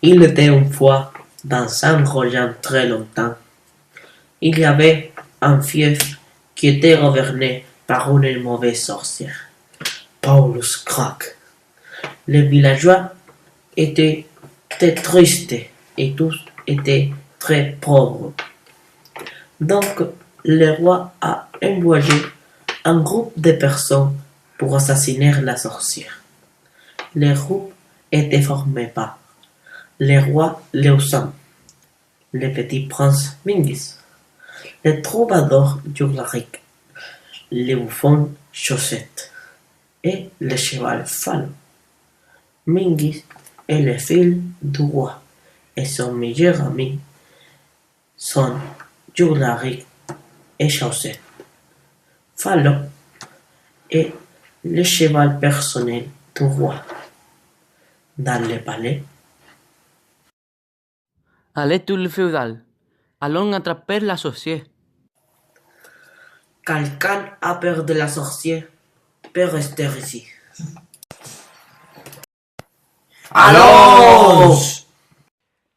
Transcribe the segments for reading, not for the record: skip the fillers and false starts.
Il était une fois, dans un royaume très longtemps, il y avait un fief qui était gouverné par une mauvaise sorcière, Paulus Crack. Les villageois étaient très tristes et tous étaient très pauvres. Donc, le roi a envoyé un groupe de personnes pour assassiner la sorcière. Le groupe était formé par le roi Léosan, le petit prince Mingis, le troubadour Yuglarik, le bouffon Chaussette et le cheval Fallon. Mingis est le fils du roi et son meilleur ami sont Yuglarik et Chaussette. Fallon est le cheval personnel du roi. Dans le palais, Allez tout le féodal. Allons attraper l'associé. quelqu'un a peur de la sorcière peut rester ici. Allons!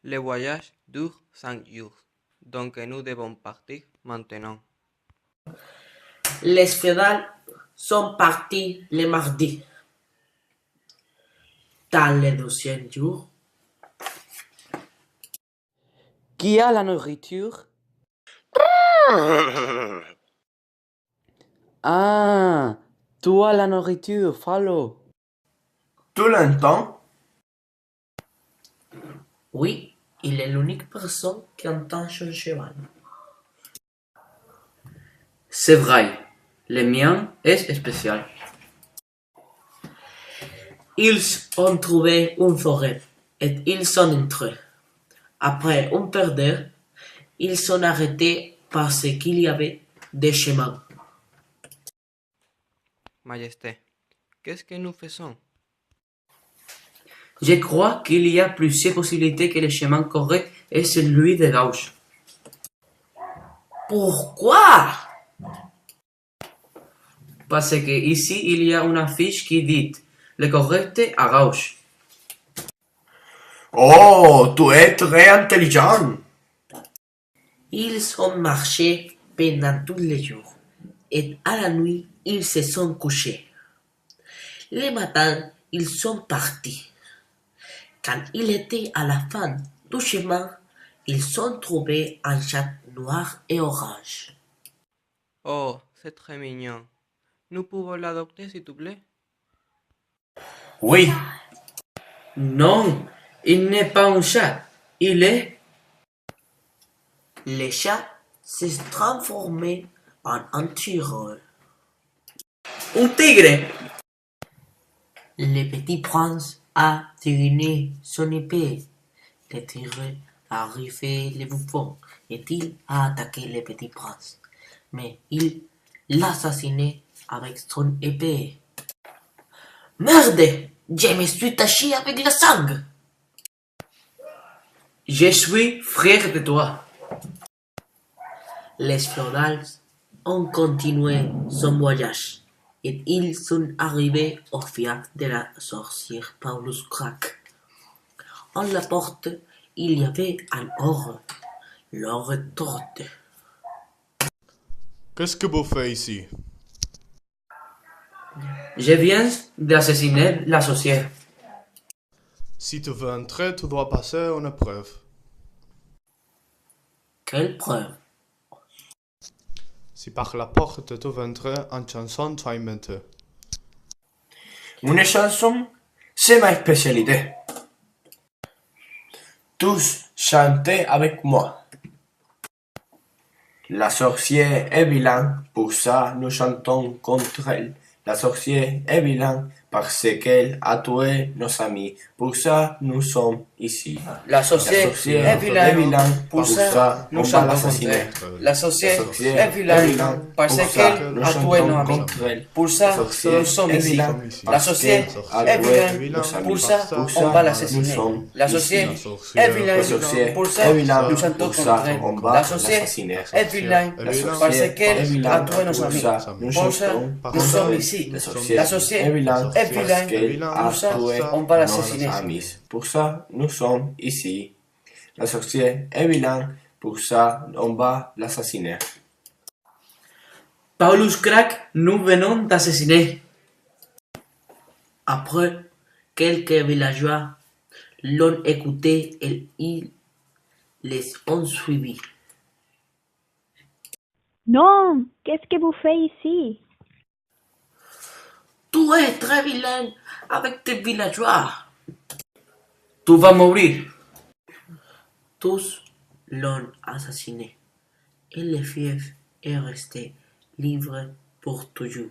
Le voyage dure 5 jours, donc nous devons partir maintenant. Les féodales sont partis le mardi. Dans le deuxième jour, Qui a la nourriture? Ah, tu as la nourriture, Falo. Tu l'entends? oui, il est l'unique personne qui entend son cheval. C'est vrai, le mien est spécial. Ils ont trouvé une forêt et ils sont entrés. Après un quart d'heure, ils sont arrêtés parce qu'il y avait des chemins. Majesté, qu'est-ce que nous faisons? Je crois qu'il y a plusieurs possibilités que le chemin correct est celui de gauche. Pourquoi? Parce que ici il y a une affiche qui dit le correct à gauche. Oh, tu es très intelligent. Ils ont marché pendant tous les jours et à la nuit, ils se sont couchés. Le matin, ils sont partis. Quand il était à la fin du chemin, ils ont trouvé un chat noir et orange. Oh, c'est très mignon. Nous pouvons l'adopter, s'il te plaît? Oui, Non, il n'est pas un chat, il est... Le chat s'est transformé en un tigre. un tigre. Le petit prince a tiré son épée. Le tigre a arrivé le bouffon et il a attaqué le petit prince. Mais il l'a assassiné avec son épée. Merde! Je me suis taché avec la sang! Je suis fier de toi. Les féodales ont continué son voyage et ils sont arrivés au fief de la sorcière Paulus Crack. À la porte, il y avait un or, l'or torte. Qu'est-ce que vous faites ici? Je viens d'assassiner la sorcière. Si tu veux entrer, tu dois passer une épreuve. Quelle preuve? Si par la porte tu veux entrer, une chanson tu as inventée. une chanson, c'est ma spécialité. Tous chantez avec moi. La sorcière est vilaine, pour ça nous chantons contre elle. La sorcière est vilaine parce qu'elle a tué nos amis. Pour ça nous sommes ici. La sorcière est vilaine, pour ça nous on va chantons l'assassiner. contre elle. La sorcière sorcière est vilaine parce pour ça, qu'elle nous a tué chantons nos amis. contre elle. Pour ça, La sorcière nous sommes est ici. vilaine La parce sorcière qu'elle a est tué vilaine, nos amis. pour ça, Pour on ça, va nous l'assassiner. sommes La ici. sorcière La est sorcière vilaine, La sorcière pour est ça, vilaine, nous chantons pour ça contre elle. on va La sorcière l'assassiner. est vilaine La parce sorcière qu'elle est vilaine, a tué nos pour amis. ça, Pour nous ça, chantons nous contre sommes elle. ici. La La sorcière sorcière est vilaine est parce vilaine, qu'elle a pour ça, tué on va nos l'assassiner. amis. pour ça nous sommes ici. La sorcière est vilaine, pour ça on va l'assassiner. Paulus Crack, nous venons d'assassiner. Après, quelques villageois l'ont écouté et ils les ont suivis. Non, qu'est-ce que vous faites ici? Tu es très vilain avec tes villageois. Tu vas mourir. Tous l'ont assassiné et le fief est resté libre pour toujours.